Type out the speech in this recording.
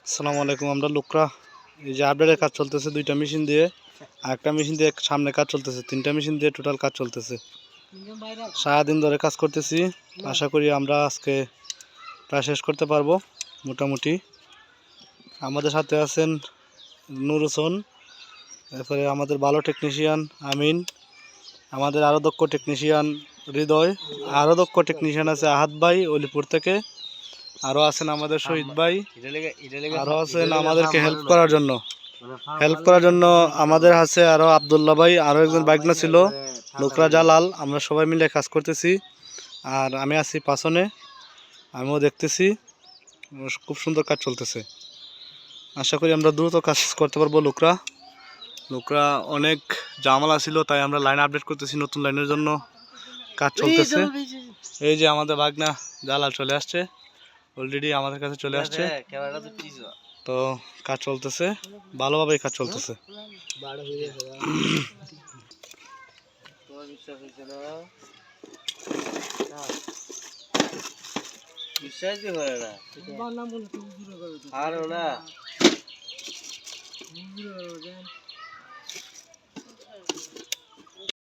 আসসালামু আলাইকুম। আমরা লোকরা এই যে আপডেটের কাজ চলতেছে দুইটা মেশিন দিয়ে, আর একটা মেশিন দিয়ে সামনে কাজ চলতেছে, তিনটা মেশিন দিয়ে টোটাল কাজ চলতেছে। সারাদিন ধরে কাজ করতেছি। আশা করি আমরা আজকে প্রায় শেষ করতে পারবো মোটামুটি। আমাদের সাথে আছেন নূর হোসেন, এরপরে আমাদের ভালো টেকনিশিয়ান আমিন, আমাদের আরও দক্ষ টেকনিশিয়ান হৃদয়, আরও দক্ষ টেকনিশিয়ান আছে আহাদ ভাই অলিপুর থেকে, আরও আছেন আমাদের শহীদ ভাই, আরও আছেন আমাদেরকে হেল্প করার জন্য আমাদের আছে আরও আবদুল্লাহ ভাই, আরও একজন বাইকনা ছিল লোকরা জালাল। আমরা সবাই মিলে কাজ করতেছি, আর আমি আছি পাছনে, আমিও দেখতেছি। খুব সুন্দর কাজ চলতেছে। আশা করি আমরা দ্রুত কাজ করতে পারবো। লোকরা অনেক ঝামেলা ছিল, তাই আমরা লাইন আপডেট করতেছি। নতুন লাইনের জন্য কাজ চলতেছে। এই যে আমাদের বাগনা জালাল চলে আসছে, অলরেডি আমাদের কাছে চলে আসছে। তো কাজ চলতেছে, ভালোভাবেই কাজ চলতেছে। বিশ্বাসই হয় না আর না